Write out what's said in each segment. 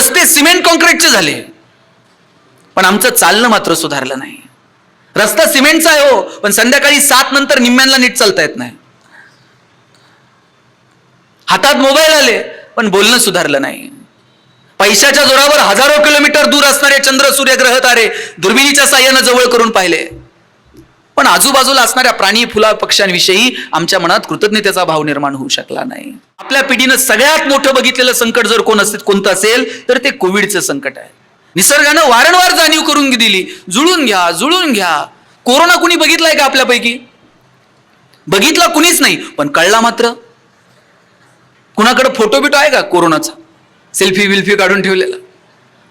रस्ते सिमेंट कॉन्क्रीटचे झाले, पण आमचं चालणं मात्र सुधारलं नाही. रस्ता सिमेंटचा आहे हो, पण संध्याकाळी 7 नंतर निम्म्यांना नीट चालता येत नाही. हातात मोबाईल आले, पण बोलणं सुधारलं नाही. पैशाच्या जोरावर हजारो किलोमीटर दूर असणारे चंद्र, सूर्य, ग्रह, तारे दुर्बिणीच्या साह्यानं जवळ करून पाहिले, पण आजूबाजूला असणाऱ्या प्राणी, फुला, पक्ष्यांविषयी आमच्या मनात कृतज्ञतेचा भाव निर्माण होऊ शकला नाही. आपल्या पिढीनं सगळ्यात मोठं बघितलेलं संकट जर कोणतं असेल तर ते कोविडचं संकट आहे. निसर्गानं वारंवार जाणीव करून दिली, जुळून घ्या, जुळून घ्या. कोरोना कुणी बघितलाय का आपल्यापैकी? बघितला कुणीच नाही, पण कळला मात्र. कुणाकडे फोटो बिटो आहे का कोरोनाचा? सेल्फी विल्फी काढून ठेवलेला.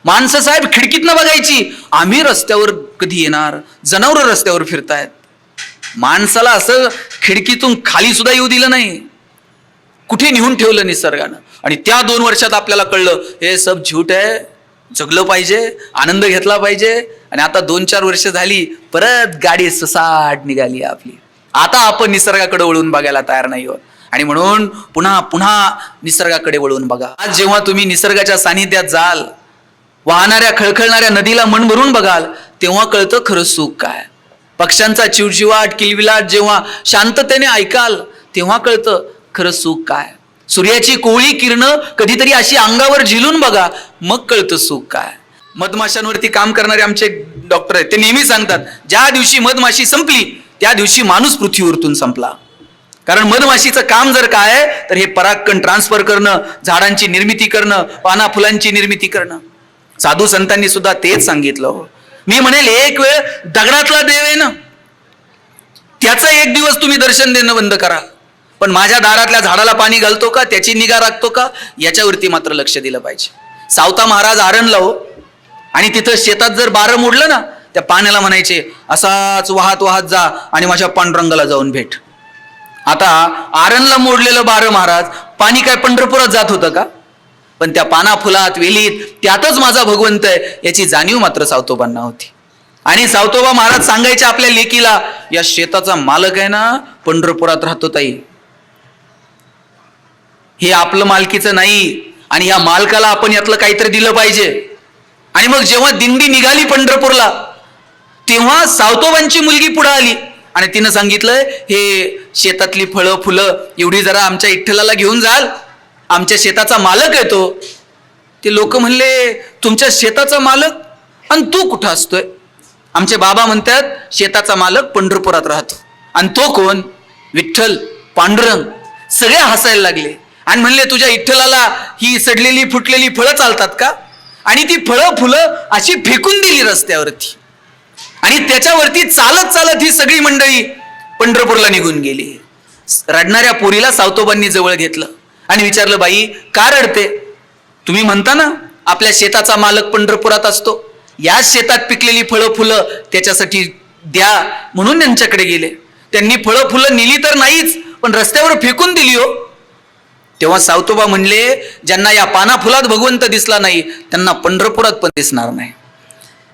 माणसं साहेब खिडकीतनं बघायची, आम्ही रस्त्यावर कधी येणार, जनावर रस्त्यावर फिरतायत. माणसाला असं खिडकीतून खाली सुद्धा येऊ दिलं नाही. कुठे नेऊन ठेवलं निसर्गानं. आणि त्या 2 वर्षात आपल्याला कळलं हे सब झूट आहे, जगलं पाहिजे, आनंद घेतला पाहिजे. आणि आता 2-4 वर्ष झाली, परत गाडी ससाट निघाली आपली. आता आपण निसर्गाकडे वळून बघायला तयार नाही आहोत. आणि म्हणून पुन्हा पुन्हा निसर्गाकडे वळून बघा. आज जेव्हा तुम्ही निसर्गाच्या सानिध्यात जाल, वाहणाऱ्या खळखळणाऱ्या नदीला मन भरून बघाल, तेव्हा कळतं खरं सुख काय. पक्ष्यांचा चिवचिवाट, किलबिलाट जेव्हा शांततेने ऐकाल, तेव्हा कळतं खरं सुख काय. सूर्याची कोवळी किरणं कधीतरी अशी अंगावर झिलून बघा, मग कळतं सुख काय. मधमाशांवरती काम करणारे आमचे डॉक्टर आहेत, ते नेहमी सांगतात, ज्या दिवशी मधमाशी संपली त्या दिवशी माणूस पृथ्वीवरतून संपला. कारण मधमाशीचं काम जर काय आहे तर हे परागकण ट्रान्सफर करणं, झाडांची निर्मिती करणं, पाना फुलांची निर्मिती करणं. साधू संतांनी सुद्धा तेच सांगितलं. मी म्हणेल एक वेळ दगडातला देव आहे ना, त्याचं एक दिवस तुम्ही दर्शन देणं बंद करा, पण माझ्या दारातल्या झाडाला पाणी घालतो का, त्याची निगा राखतो का, याच्यावरती मात्र लक्ष दिलं पाहिजे. सावता महाराज आरणला हो, आणि तिथं शेतात जर बारं मोडलं ना, त्या पाण्याला म्हणायचे असाच वाहत वाहत जा आणि माझ्या पांडुरंगाला जाऊन भेट. आता आरणला मोडलेलं बारं महाराज पाणी काय पंढरपुरात जात होतं का? पण त्या पाना फुलात वेलीत त्यातच माझा भगवंत आहे याची जाणीव मात्र सावतोबांना होती. आणि सावतोबा महाराज सांगायचे आपल्या लेकीला, या शेताचा मालक आहे ना पंढरपुरात राहतो ताई, हे आपलं मालकीचं नाही, आणि या मालकाला आपण यातलं काहीतरी दिलं पाहिजे. आणि मग जेव्हा दिंडी निघाली पंढरपूरला, तेव्हा सावतोबांची मुलगी पुढे आली आणि तिनं सांगितलं, हे शेतातली फळं फुलं एवढी जरा आमच्या विठ्ठलाला घेऊन जाल, आमच्या शेताचा मालक आहे तो. ते लोक म्हणले, तुमच्या शेताचा मालक आणि तू कुठं असतोय? आमचे बाबा म्हणतात, शेताचा मालक पंढरपुरात राहतो. आणि तो कोण? विठ्ठल, पांडुरंग. सगळे हसायला लागले आणि म्हणले, तुझ्या विठ्ठलाला ही सडलेली फुटलेली फळं चालतात का? आणि ती फळं फुलं अशी फेकून दिली रस्त्यावरती, आणि त्याच्यावरती चालत चालत ही सगळी मंडळी पंढरपूरला निघून गेली. रडणाऱ्या पोरीला सावतोबांनी जवळ घेतलं आणि विचारलं, बाई का रडते? तुम्ही म्हणता ना आपल्या शेताचा मालक पंढरपुरात असतो, या शेतात पिकलेली फळं फुलं त्याच्यासाठी द्या म्हणून त्यांच्याकडे गेले. त्यांनी फळं फुलं नेली तर नाहीच, पण रस्त्यावर फेकून दिली हो. तेव्हा सावतोबा म्हणले, ज्यांना या पाना फुलात भगवंत दिसला नाही त्यांना पंढरपुरात पण दिसणार नाही.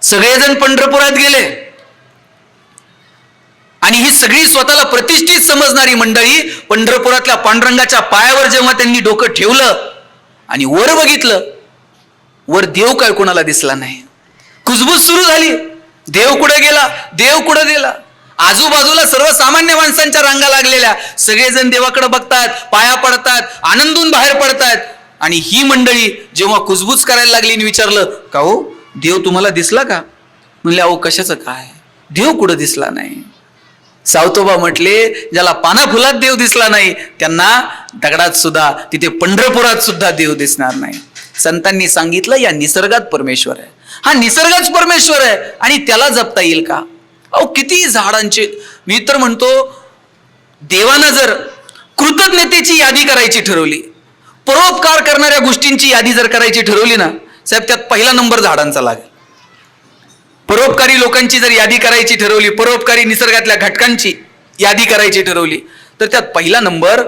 सगळेजण पंढरपुरात गेले आणि ही सगळी स्वतःला प्रतिष्ठित समजणारी मंडळी पंढरपुरातल्या पांडुरंगाच्या पायावर जेव्हा त्यांनी डोकं ठेवलं आणि वर बघितलं, वर देव काय कोणाला दिसला नाही. कुजबूज सुरू झाली, देव कुठे गेला, देव कुठे गेला. आजूबाजूला सर्वसामान्य माणसांच्या रांगा लागलेल्या, सगळेजण देवाकडे बघतात, पाया पडतात, आनंदून बाहेर पडतात. आणि ही मंडळी जेव्हा कुजबूज करायला लागली आणि विचारलं, का हो देव तुम्हाला दिसला का? म्हणले, अहो कशाचं काय, देव कुठं दिसला नाही. सावतोबा म्हटले, ज्याला पाना फुलात देव दिसला नाही त्यांना दगडात सुद्धा, तिथे पंढरपुरात सुद्धा देव दिसणार नाही. संतांनी सांगितलं, या निसर्गात परमेश्वर आहे, हा निसर्गच परमेश्वर आहे आणि त्याला जपता येईल का? अहो किती झाडांचे. मी तर म्हणतो, देवानं जर कृतज्ञतेची यादी करायची ठरवली, परोपकार करणाऱ्या गोष्टींची यादी जर करायची ठरवली ना साहेब, त्यात पहिला नंबर झाडांचा लागेल. परोपकारी लोकांची जर यादी करायची ठरवली, परोपकारी निसर्गातल्या घटकांची यादी करायची ठरवली, तर त्यात पहिला नंबर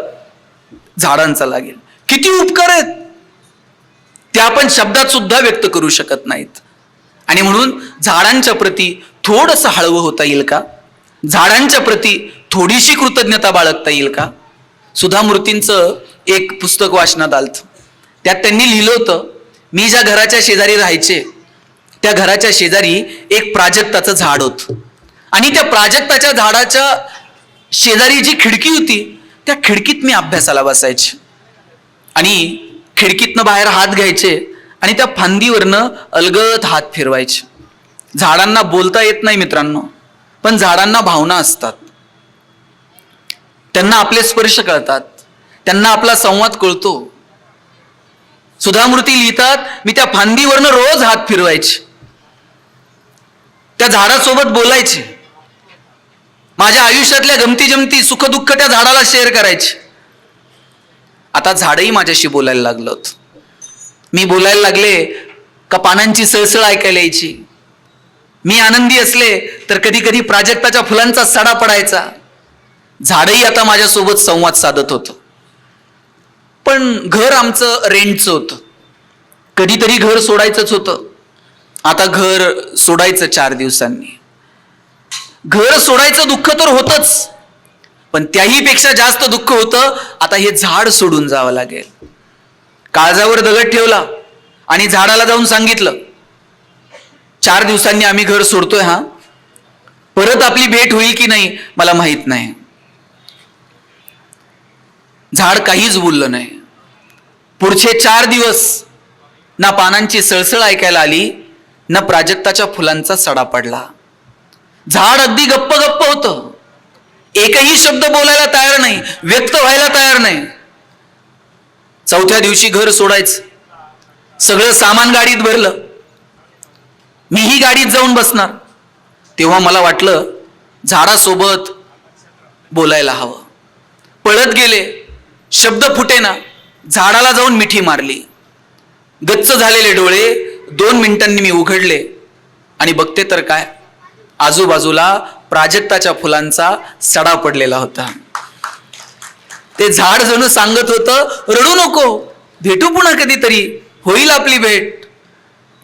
झाडांचा लागेल. किती उपकार आहेत ते आपण शब्दात सुद्धा व्यक्त करू शकत नाहीत. आणि म्हणून झाडांच्या प्रती थोडंसं हळवं होता येईल का? झाडांच्या प्रती थोडीशी कृतज्ञता बाळगता येईल का? सुधा मूर्तींचं एक पुस्तक वाचनात आलं, त्यात त्यांनी लिहिलं होतं, मी ज्या घराच्या शेजारी राहायचे त्या घराच्या शेजारी एक प्राजक्ताचं झाड होतं आणि त्या प्राजक्ताच्या झाडाच्या शेजारी जी खिडकी होती त्या खिडकीत मी अभ्यासाला बसायचे आणि खिडकीतनं बाहेर हात घ्यायचे आणि त्या फांदीवरनं अलगद हात फिरवायचे. झाडांना बोलता येत नाही मित्रांनो, पण झाडांना भावना असतात. त्यांना आपले स्पर्श कळतात, त्यांना आपला संवाद कळतो. सुधामूर्ती लिहितात, मी त्या फांदीवरनं रोज हात फिरवायचे, त्या झाडासोबत बोलायचे, माझ्या आयुष्यातल्या गमती जमती सुख दुःख त्या झाडाला शेअर करायचे. आता झाडही माझ्याशी बोलायला लागलं होतं. मी बोलायला लागले का पानांची सळसळ ऐकायला यायची. मी आनंदी असले तर कधी कधी प्राजक्ताच्या फुलांचा सडा पडायचा. झाडही आता माझ्यासोबत संवाद साधत होतं. पण घर आमचं रेंटचं होतं, कधीतरी घर सोडायचंच होतं. आता घर सोडायचं 4 दिवसांनी. घर सोडायचं दुःख तर होतच, पण त्याही पेक्षा जास्त दुःख होतं आता हे झाड सोडून जावं लागेल. काळजावर दगड ठेवला आणि झाडाला जाऊन सांगितलं, 4 दिवसांनी आम्ही घर सोडतोय, हा परत आपली भेट होईल की नाही मला माहित नाही. झाड काहीच बोललं नाही. पुढचे 4 दिवस ना पानांची सळसळ ऐकायला आली ना प्राजक्ताच्या फुलांचा सडा पडला. झाड अगदी गप्प गप्प होतं. एकही शब्द बोलायला तयार नाही, व्यक्त व्हायला तयार नाही. 4थ्या दिवशी घर सोडायचं, सगळं सामान गाडीत भरलं. मीही गाडीत जाऊन बसणार. तेव्हा मला वाटलं झाडासोबत बोलायला हवं. पळत गेले, शब्द फुटेना. झाडाला जाऊन मिठी मारली. गच्च झालेले डोळे 2 मिनिटांनी मी उघडले आणि बघते तर काय, आजूबाजूला प्राजक्ताच्या फुलांचा सडा पडलेला होता. ते झाड जणू सांगत होतं, रडू नको, भेटू पुन्हा कधीतरी, होईल आपली भेट.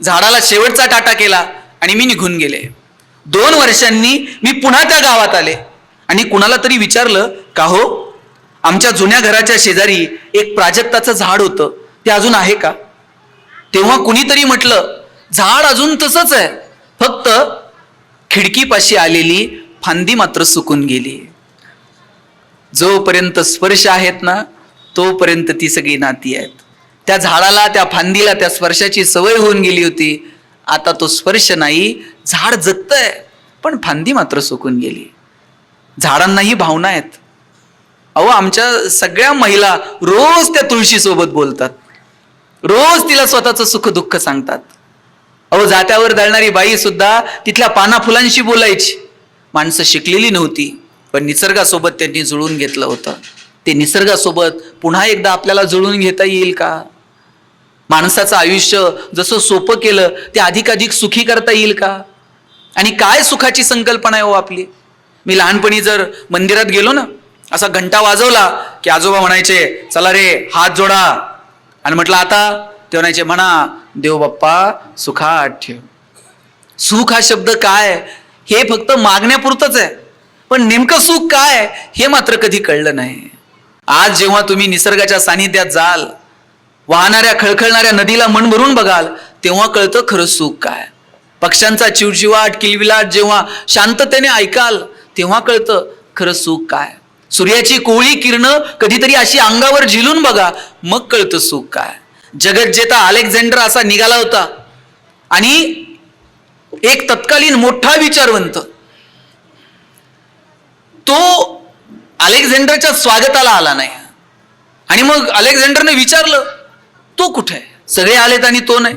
झाडाला शेवटचा टाटा केला आणि मी निघून गेले. 2 वर्षांनी मी पुन्हा त्या गावात आले आणि कुणाला तरी विचारलं, का हो, आमच्या जुन्या घराच्या शेजारी एक प्राजक्ताचं झाड होतं, ते अजून आहे का? तेव्हा कुणीतरी म्हटलं, झाड अजून तसंच आहे, फक्त खिडकीपाशी आलेली फांदी मात्र सुकून गेली. जोपर्यंत स्पर्श आहेत ना तोपर्यंत ती सगळी नाती आहेत. त्या झाडाला, त्या फांदीला त्या स्पर्शाची सवय होऊन गेली होती. आता तो स्पर्श नाही, झाड जगतंय पण फांदी मात्र सुकून गेली. झाडांनाही भावना आहेत. अहो, आमच्या सगळ्या महिला रोज त्या तुळशी सोबत बोलतात, रोज तिला स्वतःचं सुख दुःख सांगतात. अहो, जात्यावर दळणारी बाई सुद्धा तिथल्या पाना फुलांशी बोलायची. माणसं शिकलेली नव्हती, पण निसर्गासोबत त्यांनी जुळून घेतलं होतं. ते निसर्गासोबत पुन्हा एकदा आपल्याला जुळून घेता येईल का? माणसाचं आयुष्य जसं सोपं केलं ते अधिकाधिक सुखी करता येईल का? आणि काय सुखाची संकल्पना आहे हो आपली. मी लहानपणी जर मंदिरात गेलो ना, असा घंटा वाजवला की आजोबा म्हणायचे, चला रे हात जोडा, आणि म्हटलं आता, ते म्हणायचे, म्हणा देव बाप्पा सुखात ठेव. सुख हा शब्द काय हे फक्त मागण्यापुरतच आहे, पण नेमकं सुख काय हे मात्र कधी कळलं नाही. आज जेव्हा तुम्ही निसर्गाच्या सानिध्यात जाल, वाहणाऱ्या खळखळणाऱ्या नदीला मन भरून बघाल, तेव्हा कळतं खरं सुख काय. पक्ष्यांचा चिवचिवाट किलबिलाट जेव्हा शांततेने ऐकाल, तेव्हा कळतं खरं सुख काय. सूर्याची कोवळी किरणं कधीतरी अशी अंगावर झिलून बघा, मग कळतं सुख काय. जगज्जेता अलेक्झांडर असा निघाला होता आणि एक तत्कालीन मोठा विचारवंत तो अलेक्झांडरच्या स्वागताला आला नाही. आणि मग अलेक्झांडरने विचारलं, तो कुठे आहे? सगळे आलेत आणि तो नाही.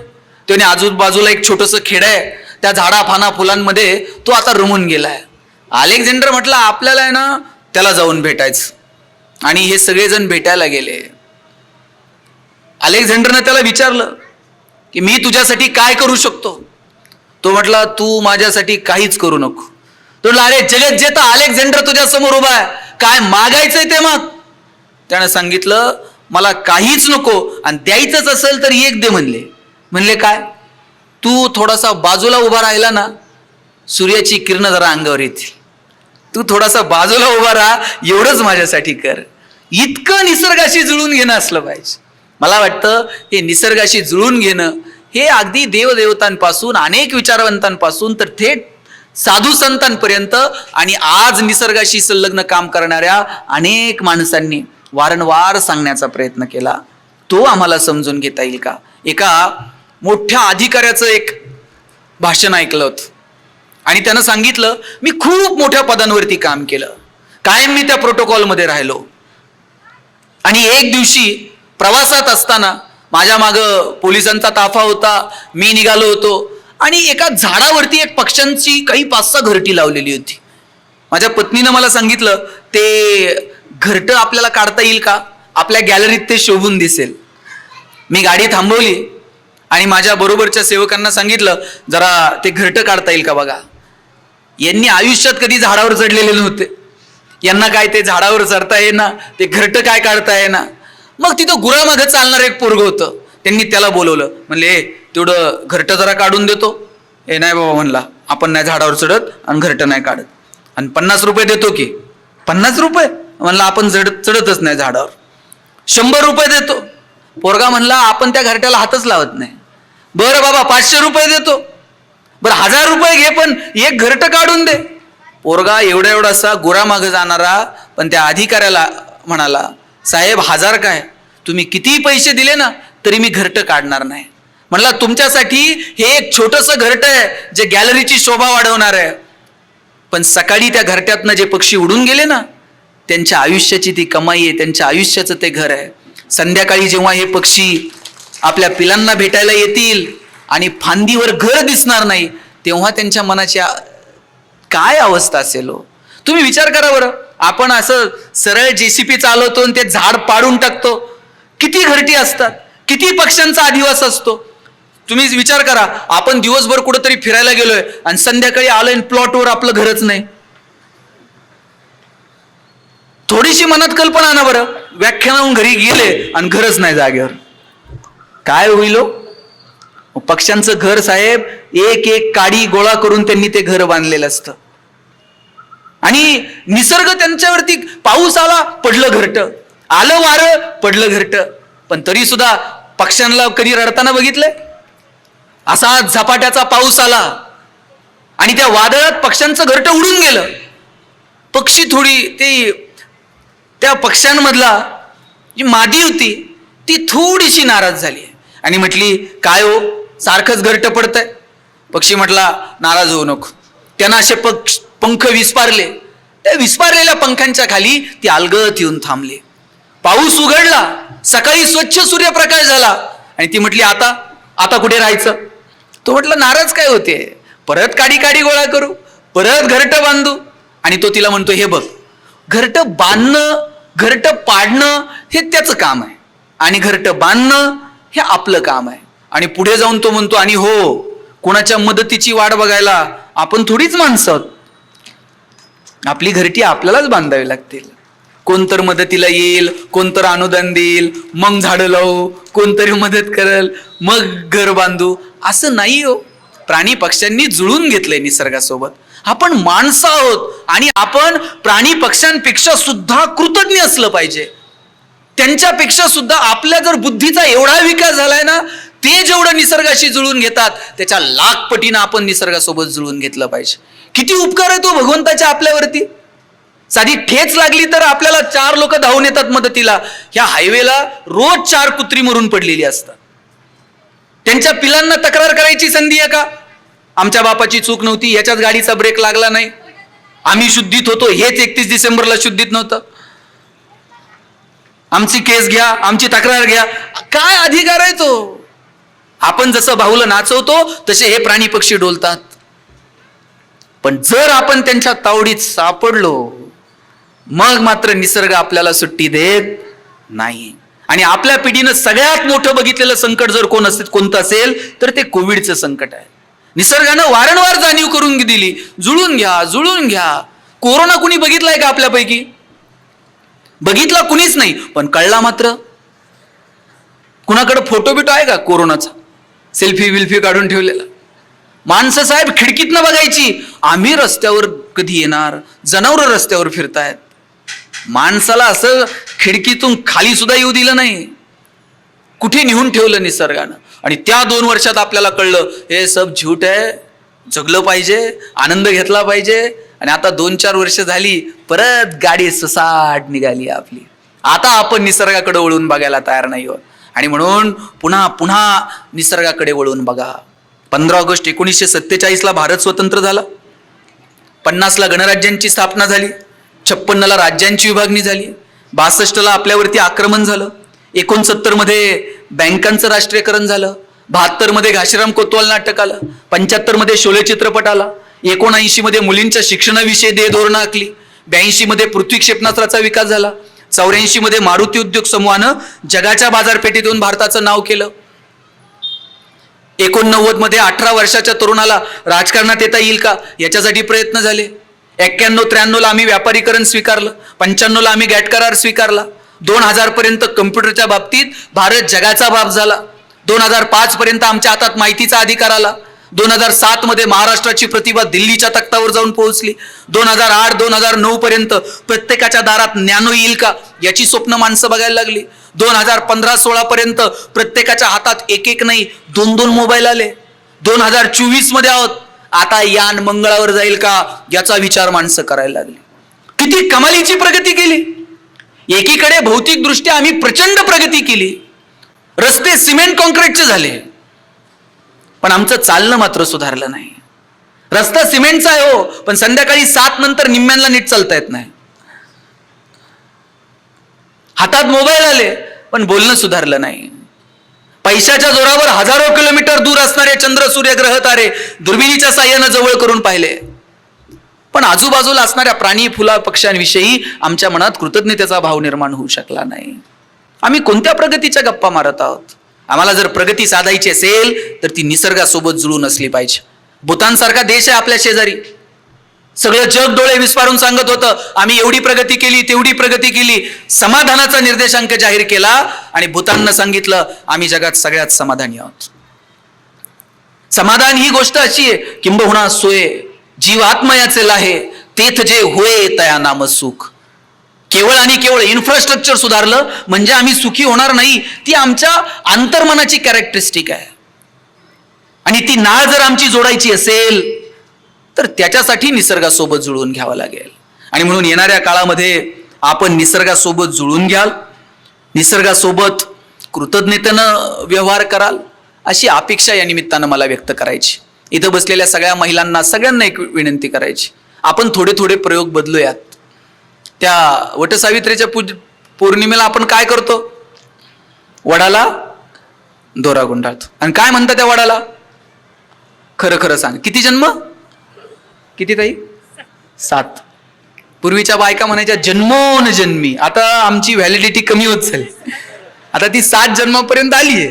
त्याने आजूबाजूला एक छोटंसं खेड आहे, त्या झाडा फाना फुलांमध्ये तो आता रमून गेलाय. अलेक्झांडर म्हटलं, आपल्याला आहे ना त्याला जाऊन भेटायचं. आणि हे सगळेजण भेटायला गेले. अलेक्झांडरने त्याला विचारलं की मी तुझ्यासाठी काय करू शकतो? तो म्हटला, तू माझ्यासाठी काहीच करू नको. तो म्हटला, अरे जगत जेता अलेक्झांडर तुझ्या समोर उभा आहे, काय मागायचंय ते माग. त्याने सांगितलं, मला काहीच नको, आणि द्यायचंच असेल तर एक दे म्हणले. म्हणले काय? तू थोडासा बाजूला उभा राहिला ना, सूर्याची किरण जरा अंगावर येतील. तू थोडासा बाजूला उभा राहा, एवढंच माझ्यासाठी कर. इतकं निसर्गाशी जुळून घेणं असलं पाहिजे. मला वाटतं हे निसर्गाशी जुळून घेणं हे अगदी देवदेवतांपासून, अनेक विचारवंतांपासून तर थेट साधू संतांपर्यंत आणि आज निसर्गाशी संलग्न काम करणाऱ्या अनेक माणसांनी वारंवार सांगण्याचा प्रयत्न केला. तो आम्हाला समजून घेता येईल का? एका मोठ्या अधिकाऱ्याचं एक भाषण ऐकलं होतं आणि त्यानं सांगितलं, मी खूप मोठ्या पदांवरती काम केलं, कायम मी त्या प्रोटोकॉलमध्ये राहिलो आणि एक दिवशी प्रवासात असताना माझ्या मागं पोलिसांचा ताफा होता, मी निघालो होतो आणि एका झाडावरती एक पक्ष्यांची काही 5-6 घरटी लावलेली होती. माझ्या पत्नीनं मला सांगितलं, ते घरटं आपल्याला काढता येईल का? आपल्या गॅलरीत ते शोभून दिसेल. मी गाडी थांबवली आणि माझ्या बरोबरच्या सेवकांना सांगितलं, जरा ते घरटं काढता येईल का बघा. यांनी आयुष्यात कधी झाडावर चढलेले नव्हते, यांना काय ते झाडावर चढता येईना, ते घरटं काय काढता येईना. मग तिथं गुरामागं चालणार एक पोरग होतं, त्यांनी त्याला बोलवलं, म्हणले तेवढं घरटं जरा काढून देतो. हे नाही बाबा म्हणला, आपण नाही झाडावर चढत आणि घरटं नाही काढत, आणि 50 रुपये देतो की. 50 रुपये म्हणला, आपण चढतच नाही झाडावर. 100 रुपये देतो. पोरगा म्हणला, आपण त्या घरट्याला हातच लावत नाही. बरं बाबा 500 रुपये देतो. बरं 1000 रुपये घे, पण एक घरटं काढून दे. पोरगा एवढासा गुरामागं जाणारा, पण त्या अधिकाऱ्याला म्हणाला, साहेब 1000 काय, तुम्ही किती पैसे दिले ना तरी मी घरटं काढणार नाही. म्हणला, तुमच्यासाठी हे एक छोटंसं घरटं आहे जे गॅलरीची शोभा वाढवणार आहे, पण सकाळी त्या घरट्यातनं जे पक्षी उडून गेले ना, त्यांच्या आयुष्याची ती कमाई आहे, त्यांच्या आयुष्याचं ते घर आहे. संध्याकाळी जेव्हा हे पक्षी आपल्या पिलांना भेटायला येतील आणि फांदीवर घर दिसणार नाही, तेव्हा त्यांच्या मनाची काय अवस्था असेल हो. तुम्ही विचार करा बरं, आपण असं सरळ JCP चालवतो आणि ते झाड पाडून टाकतो, किती घरटी असतात, किती पक्ष्यांचा अधिवास असतो. तुम्ही विचार करा, आपण दिवसभर कुठंतरी फिरायला गेलोय आणि संध्याकाळी आलोय प्लॉटवर आपलं घरच नाही. थोडीशी मनात कल्पना आणा बरं, व्याख्यानाहून घरी गेले आणि घरच नाही जागेवर, काय होईल हो. पक्ष्यांचं घर साहेब, एक एक काडी गोळा करून त्यांनी ते घर बांधलेलं असतं आणि निसर्ग त्यांच्यावरती, पाऊस आला पडलं घरटं, आलं वारं पडलं घरटं, पण तरी सुद्धा पक्ष्यांना कधी रडताना बघितलंय? असा झपाट्याचा पाऊस आला आणि त्या वादळात पक्ष्यांचं घरटं उडून गेलं. पक्षी थोडी त्या पक्ष्यांमधला जी मादी होती ती थोडीशी नाराज झाली आणि म्हटली, काय हो सारखंच घरटं पडतंय. पक्षी म्हटला, नाराज होऊ नको. त्यांना असे पंख विस्पारले, त्या विस्पारलेल्या पंखांच्या खाली ती अलगद येऊन थांबले. पाऊस उघडला, सकाळी स्वच्छ सूर्यप्रकाश झाला आणि ती म्हटली, आता कुठे राहायचं. तो म्हटलं, नाराज काय होते, परत काडी गोळा करू, परत घरटं बांधू. आणि तो तिला म्हणतो, हे बघ, घरटं बांधणं घरटं पाडणं हे त्याचं काम आहे आणि घरटं बांधणं हे आपलं काम आहे. आणि पुढे जाऊन तो म्हणतो, आणि हो, कोणाच्या मदतीची वाट बघायला आपण थोडीच माणसं आहोत, आपली घरटी आपल्यालाच बांधावी लागतील. कोणतर मदतीला येईल, कोणतर अनुदान देईल, मग झाडं लावू, कोणतरी मदत करेल, मग घर बांधू, असं नाही हो. प्राणी पक्ष्यांनी जुळून घेतलंय निसर्गासोबत. आपण माणसं आहोत आणि आपण प्राणी पक्ष्यांपेक्षा सुद्धा कृतज्ञ असलं पाहिजे. त्यांच्यापेक्षा सुद्धा आपल्या जर बुद्धीचा एवढा विकास झालाय ना, ते जेवढं निसर्गाशी जुळून घेतात त्याच्या लाख पटीनं आपण निसर्गासोबत जुळून घेतलं पाहिजे. किती उपकार आहे तो भगवंताच्या आपल्यावरती. साधी ठेच लागली तर आपल्याला 4 लोक धावून येतात मदतीला. ह्या हायवेला रोज 4 कुत्री मरून पडलेली असतात. त्यांच्या पिलांना तक्रार करायची संधी आहे का? आमच्या बापाची चूक नव्हती, याच्याच गाडीचा ब्रेक लागला नाही, आम्ही शुद्धीत होतो, हेच 31 डिसेंबरला शुद्धीत नव्हतं, आमची केस घ्या, आमची तक्रार घ्या. काय अधिकार आहे तो? आपण जसं भाऊला नाचवतो तसे हे प्राणी पक्षी डोलतात. पण जर आपण त्यांच्या तावडीत सापडलो, मग मात्र निसर्ग आपल्याला सुट्टी देत नाही. आणि आपल्या पिढीनं सगळ्यात मोठं बघितलेलं संकट जर कोणतं असेल तर ते कोविडचं संकट आहे. निसर्गानं वारंवार जाणीव करून दिली, जुळून घ्या, जुळून घ्या. कोरोना कुणी बघितलाय का आपल्यापैकी? बघितला कुणीच नाही, पण कळला मात्र. कुणाकडे फोटो बिटो आहे का कोरोनाचा? सेल्फी विल्फी काढून ठेवलेला. माणसं साहेब खिडकीतनं बघायची, आम्ही रस्त्यावर कधी येणार, जनावर रस्त्यावर फिरतायत. माणसाला असं खिडकीतून खाली सुद्धा येऊ दिलं नाही. कुठे नेऊन ठेवलं निसर्गानं. आणि त्या 2 वर्षात आपल्याला कळलं हे सब झूट आहे, जगलं पाहिजे, आनंद घेतला पाहिजे. आणि आता 2-4 वर्ष झाली, परत गाडी सुसाट निघाली आपली. आता आपण निसर्गाकडे वळून बघायला तयार नाही आहोत. आणि म्हणून पुन्हा पुन्हा निसर्गाकडे वळून बघा. 15 ऑगस्ट 1947 भारत स्वतंत्र झाला. 50 गणराज्यांची स्थापना झाली. 56 राज्यांची विभागणी झाली. 62 आपल्यावरती आक्रमण झालं. 69 बँकांचं राष्ट्रीयकरण झालं. 72 घाशीराम कोतवाल नाटक आलं. 75 शोले चित्रपट आला. 79 मुलींच्या शिक्षणाविषयी धोरणं आखली. 82 पृथ्वी क्षेपणास्त्राचा विकास झाला. 84 मारुती उद्योग समूहानं जगाच्या बाजारपेठेतून भारताचं नाव केलं. 89 18 वर्षाच्या तरुणाला राजकारणात येता येईल का याच्यासाठी प्रयत्न झाले. 91-93 आम्ही व्यापारीकरण स्वीकारलं. 95 आम्ही गॅट करार स्वीकारला. 2000 पर्यंत कम्प्युटरच्या बाबतीत भारत जगाचा बाप झाला. 2005 पर्यंत आमच्या हातात माहितीचा अधिकार आला. 2007 महाराष्ट्राची प्रतिभा दिल्लीच्या तख्तावर जाऊन पोहोचली. 2008-2009 पर्यंत प्रत्येकाच्या दारात नॅनो येईल का याची स्वप्न माणसं बघायला लागली. 2015-16 पर्यंत प्रत्येकाच्या हातात एक नाही 2 मोबाईल आले. 2024 आहोत, आता यान मंगळावर जाईल का याचा विचार माणसं करायला लागली. किती कमालीची प्रगती केली. एकीकडे भौतिकदृष्ट्या आम्ही प्रचंड प्रगती केली. रस्ते सिमेंट कॉन्क्रीटचे झाले, पण आमचं चालणं मात्र सुधारलं नाही. रस्ता सिमेंटचा आहे हो, पण संध्याकाळी 7 नंतर निम्म्यांना नीट चालता येत नाही. हातात मोबाईल आले, पण बोलणं सुधारलं नाही. पैशाच्या जोरावर हजारो किलोमीटर दूर असणारे चंद्र, सूर्य, ग्रह, तारे दुर्बिणीच्या साह्यानं जवळ करून पाहिले, पण आजूबाजूला असणाऱ्या प्राणी, फुला, पक्ष्यांविषयी आमच्या मनात कृतज्ञतेचा भाव निर्माण होऊ शकला नाही. आम्ही कोणत्या प्रगतीच्या गप्पा मारत आहोत? आम्हाला जर प्रगती साधायची असेल तर ती निसर्गासोबत जुळून असली पाहिजे. भूतानसारखा देश आहे आपल्या शेजारी. सगळं जग डोळे विस्फारून सांगत होतं आम्ही एवढी प्रगती केली, तेवढी प्रगती केली. समाधानाचा निर्देशांक जाहीर केला आणि भूताननं सांगितलं आम्ही जगात सगळ्यात समाधानी आहोत. समाधान ही गोष्ट अशी आहे, किंबहुना सोय जीवात्मयाचे लाहे तेथ जे होय तया नाम सुख. केवळ आणि केवळ इन्फ्रास्ट्रक्चर सुधारलं म्हणजे आम्ही सुखी होणार नाही. ती आमच्या अंतर्मनाची कॅरेक्टरिस्टिक आहे. आणि ती नाळ जर आमची जोडायची असेल तर त्याच्यासाठी निसर्गासोबत जुळून घ्यावं लागेल. आणि म्हणून येणाऱ्या काळामध्ये आपण निसर्गासोबत जुळून घ्याल, निसर्गासोबत कृतज्ञतेनं व्यवहार कराल, अशी अपेक्षा या निमित्तानं मला व्यक्त करायची. इथं बसलेल्या सगळ्या महिलांना, सगळ्यांना एक विनंती करायची, आपण थोडे थोडे प्रयोग बदलूयात. त्या वटसावित्रीच्या पौर्णिमेला आपण काय करतो? वडाला दोरा गुंडाळतो. आणि काय म्हणतात त्या वडाला? खरं खरं सांग, किती जन्म? किती ताई? 7. पूर्वीच्या बायका म्हणायच्या जन्मोन जन्मी. आता आमची व्हॅलिडिटी कमी होत झाली, आता ती 7 जन्मापर्यंत आली आहे.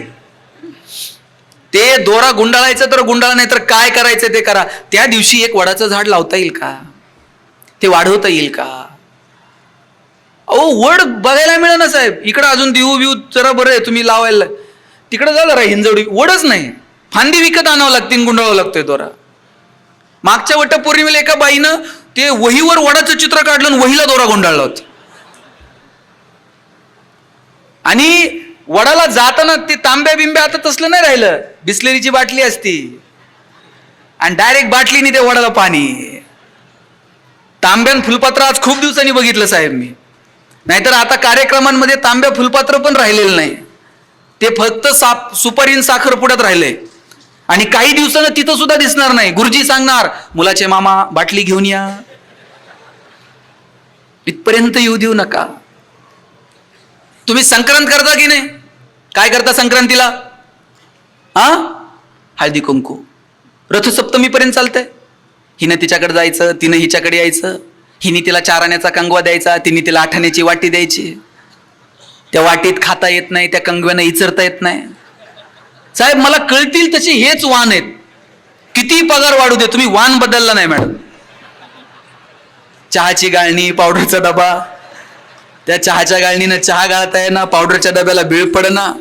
ते दोरा गुंडाळायचं तर गुंडाळा, नाही तर काय करायचं ते करा. त्या दिवशी एक वडाचं झाड लावता येईल का? ते वाढवता येईल का? अहो वड बघायला मिळेल ना साहेब. इकडं अजून देऊ बिऊ जरा बरं आहे तुम्ही लावायला, तिकडं झालं रा हिंजवडी वडच नाही. फांदी विकत आणावं लागते, गुंडाळावं लागतंय दोरा. मागच्या वटपौर्णिमेला एका बाईनं ते वहीवर वडाचं चित्र काढलं आणि वहीला दोरा गुंडाळला होता. आणि वडाला जाताना ते तांब्या बिंब्या आता तसलं नाही राहिलं, बिस्लेरीची बाटली असती आणि डायरेक्ट बाटलीने ते वडाला पाणी. तांब्यान फुलपात्र आज खूप दिवसांनी बघितलं साहेब मी. नाहीतर आता कार्यक्रमांमध्ये तांब्या फुलपात्र पण राहिलेलं नाही, ते फक्त सुपारीन साखरपुड्यात राहिलंय. आणि काही दिवसानं तिथं सुद्धा दिसणार नाही. गुरुजी सांगणार मुलाचे मामा बाटली घेऊन या. इथपर्यंत येऊ देऊ नका. तुम्ही संक्रांत करता की नाही? काय करता संक्रांतीला? हळदी कुंकू. रथसप्तमीपर्यंत चालतंय. हिनं तिच्याकडे जायचं, तिनं हिच्याकडे यायचं. हिने तिला 4 आण्याचा कंगवा द्यायचा, तिने तिला 8 आण्याची वाटी द्यायची. त्या वाटीत खाता येत नाही, त्या कंगव्यानं इचरता येत नाही. साहेब मला कळतील तसे हेच वाण आहेत. किती पगार वाढू दे, तुम्ही वाण बदलला नाही मॅडम. चहाची गाळणी, पावडरचा डबा, त्या चहाच्या गाळणीनं चहा गाळता येईना, पावडरच्या डब्याला बिळ पडना,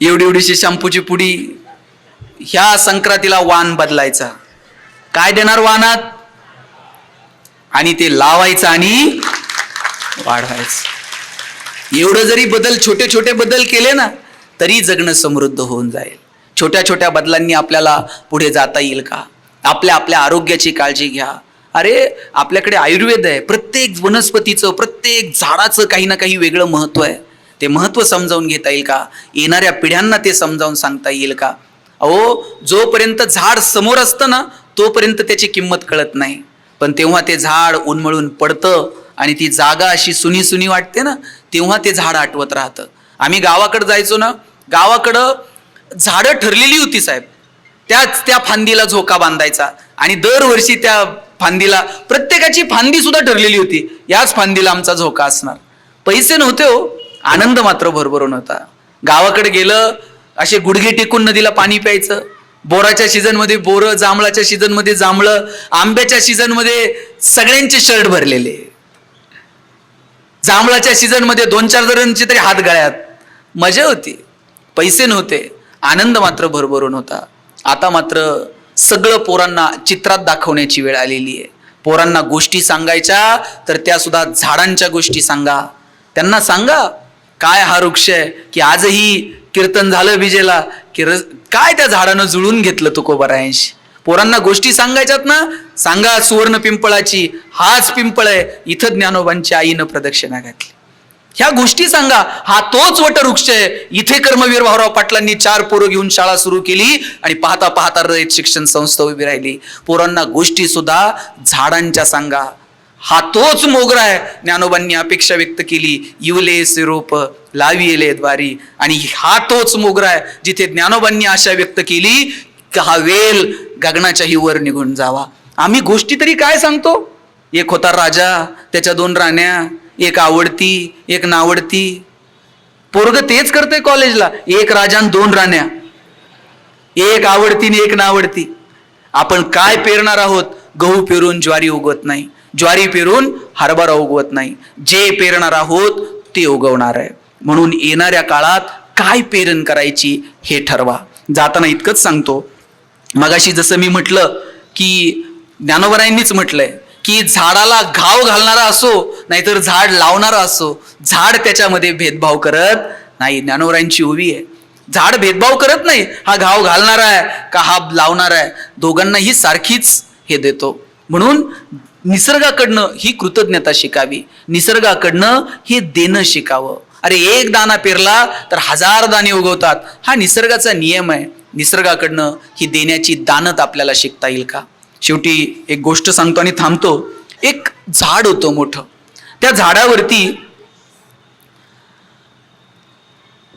एवढी एवढीशी शॅम्पूची पुडी. ह्या संक्रांतीला वाण बदलायचा. काय देणार वाणात? आणि ते लावायचं आणि वाढवायचं. एवढं जरी छोटे छोटे बदल केले ना तरी जगणं समृद्ध होऊन जाईल. छोट्या छोट्या बदलांनी आपल्याला पुढे जाता येईल का? आपल्या आपल्या आरोग्याची काळजी घ्या. अरे आपल्याकडे आयुर्वेद आहे. प्रत्येक वनस्पतीचं प्रत्येक झाडाचं काही ना काही वेगळं महत्व आहे. ते महत्व समजावून घेता येईल का? येणाऱ्या पिढ्यांना ते समजावून सांगता येईल का? अहो जोपर्यंत झाड समोर असतं ना तोपर्यंत त्याची किंमत कळत नाही, पण तेव्हा ते झाड उन्मळून पडतं आणि ती जागा अशी सुनी सुनी वाटते ना तेव्हा ते झाड आठवत राहतं. आम्ही गावाकडे जायचो ना, गावाकडं झाडं ठरलेली होती साहेब, त्या फांदीला झोका बांधायचा आणि दरवर्षी त्या फांदीला प्रत्येकाची फांदी सुद्धा ठरलेली होती, याच फांदीला आमचा झोका असणार. पैसे नव्हते हो, आनंद मात्र भरभरून होता. गावाकडे गेलं असे गुडघे टेकून नदीला पाणी प्यायचं. बोराच्या सीझनमध्ये बोरं, जांभळाच्या सीझनमध्ये जांभळं, आंब्याच्या सीझनमध्ये सगळ्यांचे शर्ट भरलेले, जांभळाच्या सीझनमध्ये 2-4 जणांचे तरी हात गळ्यात. मजा होती. पैसे नव्हते, आनंद मात्र भरभरून होता. आता मात्र सगळं पोरांना चित्रात दाखवण्याची वेळ आलेली आहे. पोरांना गोष्टी सांगायच्या तर त्या सुद्धा झाडांच्या गोष्टी सांगा. त्यांना सांगा काय हा वृक्ष आहे की आजही कीर्तन झालं विजेला की काय त्या झाडानं जुळून घेतलं तुकोबारायांशी. पोरांना गोष्टी सांगायच्यात ना, सांगा सुवर्ण पिंपळाची हाच पिंपळ आहे, इथं ज्ञानोबांच्या आईनं प्रदक्षिणा घातली. ह्या गोष्टी सांगा. हा तोच वटवृक्ष आहे, इथे कर्मवीर भाऊराव पाटलांनी 4 पोरं घेऊन शाळा सुरू केली आणि पाहता पाहता रयत शिक्षण संस्था उभी राहिली. पोरांना गोष्टी सुद्धा झाडांच्या सांगा. हा तोच मोगरा आहे, ज्ञानोबांनी अपेक्षा व्यक्त केली, इवले सिरोप लाविले द्वारी. आणि हा तोच मोगरा आहे जिथे ज्ञानोबांनी आशा व्यक्त केली की हा वेल गगनाच्याही वर निघून जावा. आम्ही गोष्टी तरी काय सांगतो? एक होता राजा, त्याच्या 2 राण्या, एक आवडती एक नावडती. पोरग तेच करते कॉलेजला, एक राजा आणि 2 राण्या, एक आवडती आणि एक नावडती. आपण काय पेरणार आहोत? गहू पेरून ज्वारी उगवत नाही, ज्वारी पेरून हरभरा उगवत नाही. जे पेरणार आहोत ते उगवणार आहे. म्हणून येणाऱ्या काळात काय पेरण करायची हे ठरवा. जाताना इतकंच सांगतो, मगाशी जसं मी म्हटलं की ज्ञानोबारायांनीच म्हटलंय की झाडाला घाव घालणारा असो नाहीतर झाड लावणारा असो, झाड त्याच्यामध्ये भेदभाव करत नाही. ज्ञानोबारायांची उभी आहे, झाड भेदभाव करत नाही. हा घाव घालणारा आहे का हा लावणारा आहे, दोघांनाही सारखीच हे देतो. म्हणून निसर्गाकडनं ही कृतज्ञता शिकावी, निसर्गाकडनं हे देणं शिकावं. अरे एक दाणा पेरला तर 1000 दाणे उगवतात, हा निसर्गाचा नियम आहे. निसर्गाकडनं ही देण्याची दानत आपल्याला शिकता येईल का? शेवटी एक गोष्ट सांगतो आणि थांबतो. एक झाड होतं मोठं, त्या झाडावरती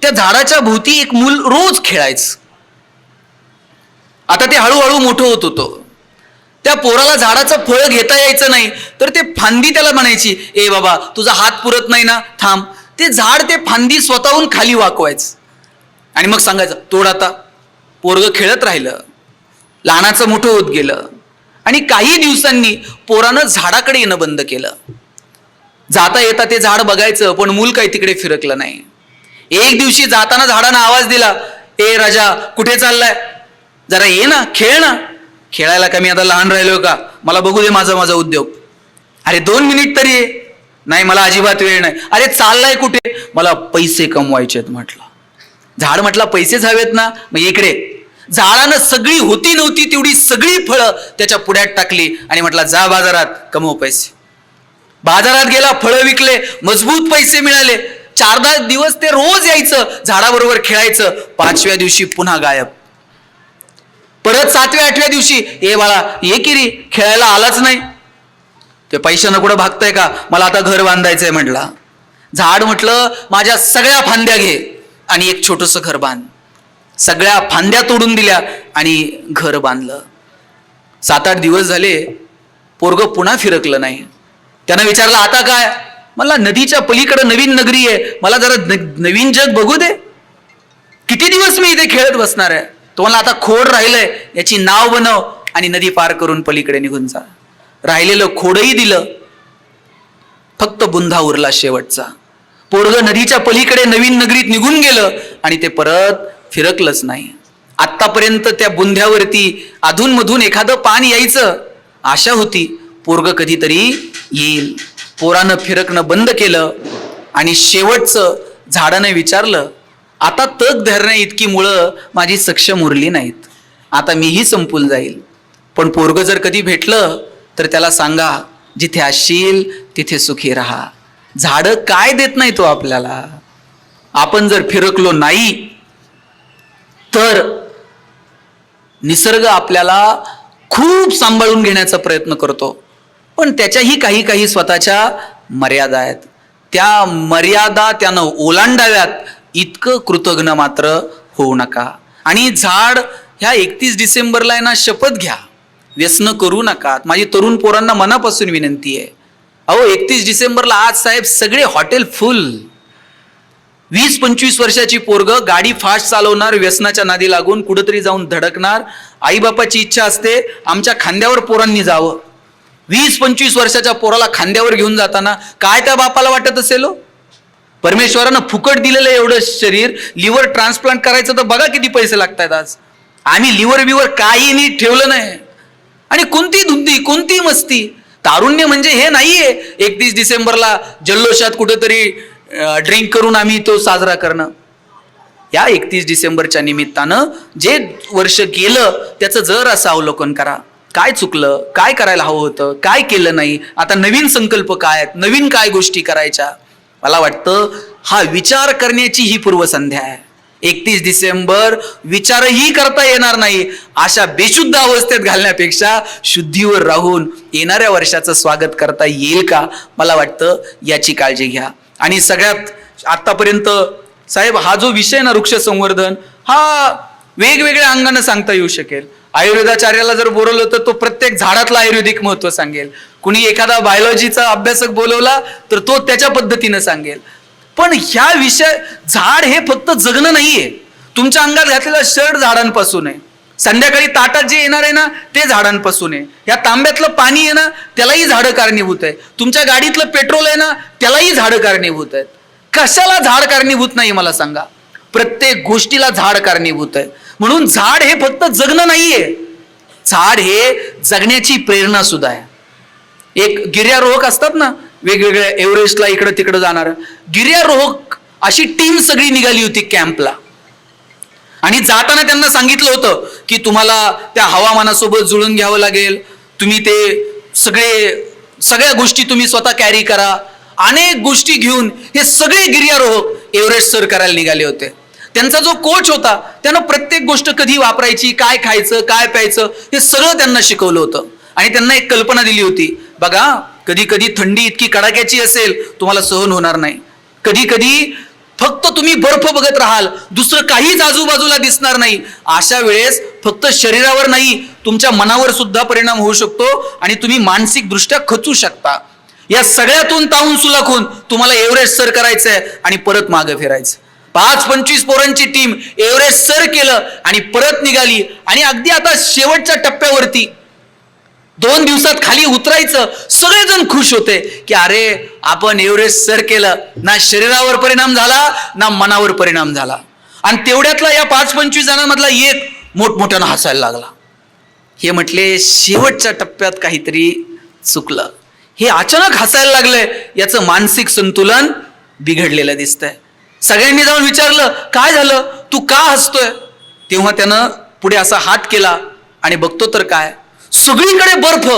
त्या झाडाच्या भोवती एक मूल रोज खेळायचं. आता ते हळूहळू मोठं होत होतं. त्या पोराला झाडाचं फळ घेता यायचं नाही तर ते फांदी त्याला म्हणायची, ए बाबा तुझा हात पुरत नाही ना, थांब. ते झाड ते फांदी स्वतःहून खाली वाकवायचं आणि मग सांगायचं तोड आता. पोरग खेळत राहिलं, लहानाचं मोठं होत गेलं आणि काही दिवसांनी पोरानं झाडाकडे येणं बंद केलं. जाता येता ते झाड बघायचं पण मूल काही तिकडे फिरकलं नाही. एक दिवशी जाताना झाडानं आवाज दिला, ए राजा कुठे चाललाय, जरा ये ना, खेळ ना. खेळायला का मी आता लहान राहिलो का, मला बघू दे माझा उद्योग. अरे 2 मिनिट तरी ये. नाही मला अजिबात वेळ नाही. अरे चाललाय कुठे, मला पैसे कमवायचेत म्हटलं. झाड म्हटलं पैसेच हवेत ना, मग इकडे. झाडानं सगळी होती नव्हती तेवढी सगळी फळं त्याच्या पुढ्यात टाकली आणि म्हटलं जा बाजारात कमव पैसे. बाजारात गेला, फळं विकले, मजबूत पैसे मिळाले. 4-10 दिवस ते रोज यायचं, झाडाबरोबर खेळायचं. 5व्या दिवशी पुन्हा गायब. परत 7व्या-8व्या दिवशी, ए बाळा ये की रे, खेळायला आलाच नाही. ते पैशानं कुठं भागतंय का, मला आता घर बांधायचंय म्हटला. झाड म्हटलं माझ्या सगळ्या फांद्या घे आणि एक छोटंसं घर बांध. सगळ्या फांद्या तोडून दिल्या आणि घर बांधलं. 7-8 दिवस झाले, पोरग पुन्हा फिरकलं नाही. त्यानं विचारलं आता काय, मला नदीच्या पलीकडे नवीन नगरी आहे, मला जरा नवीन जग बघू दे. किती दिवस मी इथे खेळत बसणार आहे. तो मला आता खोड राहिलंय, याची नाव बनव आणि नदी पार करून पलीकडे निघून जा. राहिलेलं खोडही दिलं, फक्त बुंधा उरला शेवटचा. पोरग नदीच्या पलीकडे नवीन नगरीत निघून गेलं आणि ते परत फिरकलंच नाही. आत्तापर्यंत त्या बुंध्यावरती अधूनमधून एखादं पान यायचं, आशा होती पोरग कधीतरी येईल. पोरानं फिरकणं बंद केलं. आणि शेवटचं झाडाने विचारलं, आता तग धरण्या इतकी मुळं माझी सक्षम उरली नाहीत, आता मीही संपून जाईल. पण पोरग जर कधी भेटलं तर त्याला सांगा, जिथे असशील तिथे सुखी राहा. झाडं काय देत नाही तो आपल्याला. आपण जर फिरकलो नाही तर निसर्ग आपल्याला खूप सांभाळून घेण्याचा प्रयत्न करतो, पण त्याच्याही काही काही स्वतःच्या मर्यादा आहेत. त्या मर्यादा त्यानं ओलांडाव्यात इतकं कृतज्ञ मात्र होऊ नका. आणि झाड ह्या 31 डिसेंबरला आहे ना, शपथ घ्या, व्यसन करू नका. माझी तरुण पोरांना मनापासून विनंती आहे. अहो 31 डिसेंबरला आज साहेब सगळे हॉटेल फुल. 20-25 वर्षाची पोरग गाडी फास्ट चालवणार, व्यसनाच्या नादी लागून कुठंतरी जाऊन धडकणार. आईबापाची इच्छा असते आमच्या खांद्यावर पोरांनी जावं. 20-25 वर्षाच्या पोराला खांद्यावर घेऊन जाताना काय त्या बापाला वाटत असेल हो? परमेश्वरानं फुकट दिलेलं एवढं शरीर, लिव्हर ट्रान्सप्लांट करायचं तर बघा किती पैसे लागतात आज. आम्ही लिव्हर बिव्हर काही नीट ठेवलं नाही. आणि कोणती धुंदी, कोणती मस्ती. तारुण्य म्हणजे हे नाहीये 31 डिसेंबरला जल्लोषात कुठंतरी ड्रिंक करून आम्ही तो साजरा करणं. या 31 डिसेंबरच्या निमित्तानं जे वर्ष गेलं त्याचं जर असं अवलोकन करा. काय चुकलं, काय करायला हवं होतं, काय केलं नाही, आता नवीन संकल्प काय आहेत, नवीन काय गोष्टी करायच्या. मला वाटतं हा विचार करण्याची ही पूर्वसंध्या आहे. 31 डिसेंबर विचारही करता येणार नाही अशा बेशुद्ध अवस्थेत घालण्यापेक्षा शुद्धीवर राहून येणाऱ्या वर्षाचं स्वागत करता येईल का, मला वाटतं याची काळजी घ्या. आणि सगळ्यात आतापर्यंत साहेब हा जो विषय ना, वृक्ष संवर्धन, हा वेगवेगळ्या अंगाने सांगता येऊ शकेल. आयुर्वेदाचार्याला जर बोलवलं तर तो प्रत्येक झाडातलं आयुर्वेदिक महत्व सांगेल. कुणी एखादा बायोलॉजीचा अभ्यासक बोलवला तर तो त्याच्या पद्धतीनं सांगेल. पण ह्या विषय, झाड हे फक्त जगणं नाहीये. तुमच्या अंगात घातलेला शर्ट झाडांपासून आहे, संध्याकाळी ताटात जे येणार आहे ना ते झाडांपासून आहे, या तांब्यातलं पाणी आहे ना त्यालाही झाडं कारणीभूत आहे, तुमच्या गाडीतलं पेट्रोल आहे ना त्यालाही झाडं कारणीभूत आहेत. कशाला झाड कारणीभूत नाही मला सांगा? प्रत्येक गोष्टीला झाड कारणीभूत आहे. म्हणून झाड हे फक्त जगणं नाहीये, झाड हे जगण्याची प्रेरणा सुद्धा आहे. एक गिर्यारोहक असतात ना, वेगवेगळ्या एव्हरेस्टला इकडं तिकडं जाणार गिर्यारोहक, अशी टीम सगळी निघाली होती कॅम्पला. आणि जाताना त्यांना सांगितलं होतं की तुम्हाला त्या हवामानासोबत जुळून घ्यावं लागेल, तुम्ही ते सगळ्या गोष्टी तुम्ही स्वतः कॅरी करा. अनेक गोष्टी घेऊन हे सगळे गिर्यारोहक एव्हरेस्ट सर करायला निघाले होते. त्यांचा जो कोच होता त्यानं प्रत्येक गोष्ट कधी वापरायची, काय खायचं, काय प्यायचं, हे सगळं त्यांना शिकवलं होतं. आणि त्यांना एक कल्पना दिली होती, बघा कधी कधी थंडी इतकी कडाक्याची असेल तुम्हाला सहन होणार नाही, कधी कधी फक्त तुम्ही बर्फ बघत राहाल, दुसरं काहीच आजूबाजूला दिसणार नाही. अशा वेळेस फक्त शरीरावर नाही तुमच्या मनावर सुद्धा परिणाम होऊ शकतो आणि तुम्ही मानसिक दृष्ट्या खचू शकता. या सगळ्यातून तावून सुलाखून तुम्हाला एव्हरेस्ट सर करायचंय आणि परत मागे फिरायचं. 5-25 पोरांची टीम एव्हरेस्ट सर केलं आणि परत निघाली. आणि अगदी आता शेवटच्या टप्प्यावरती 2 दिवसात खाली उतरायचं, सगळेजण खुश होते की अरे आपण एव्हरेस्ट सर केलं, ना शरीरावर परिणाम झाला ना मनावर परिणाम झाला. आणि तेवढ्यातला या 5-25 जणांमधला एक मोठमोठ्यानं हसायला लागला. हे म्हटले शेवटच्या टप्प्यात काहीतरी चुकलं, हे अचानक हसायला लागलंय, याचं मानसिक संतुलन बिघडलेलं दिसतंय. सगळ्यांनी जाऊन विचारलं काय झालं, तू का हसतोय? तेव्हा त्यानं पुढे असा हात केला आणि बघतो तर काय, सगळीकडे बर्फ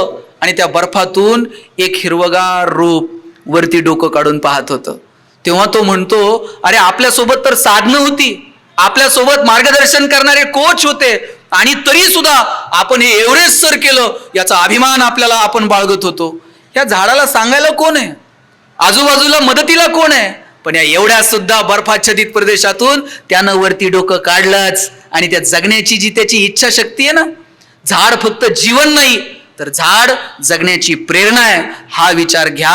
आणि त्या बर्फातून एक हिरवगार रूप वरती डोकं काढून पाहत होतं. तेव्हा तो म्हणतो, अरे आपल्यासोबत तर साधनं होती, आपल्यासोबत मार्गदर्शन करणारे कोच होते, आणि तरी सुद्धा आपण हे एव्हरेस्ट सर केलं याचा अभिमान आपल्याला आपण बाळगत होतो. या झाडाला सांगायला कोण आहे, आजूबाजूला मदतीला कोण आहे? पण या एवढ्या सुद्धा बर्फाच्छादित प्रदेशातून त्यानं वरती डोकं काढलंच. आणि त्या जगण्याची जी त्याची इच्छा शक्ती आहे ना, झाड फक्त जीवन नाही तर झाड जगण्याची प्रेरणा आहे, हा विचार घ्या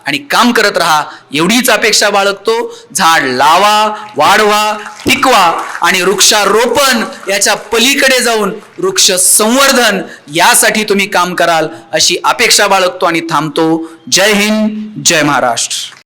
आणि काम करत राहा, एवढीच अपेक्षा बाळगतो. झाड लावा, वाढवा, टिकवा आणि वृक्षारोपण याच्या पलीकडे जाऊन वृक्ष संवर्धन यासाठी तुम्ही काम कराल अशी अपेक्षा बाळगतो आणि थांबतो. जय हिंद, जय महाराष्ट्र.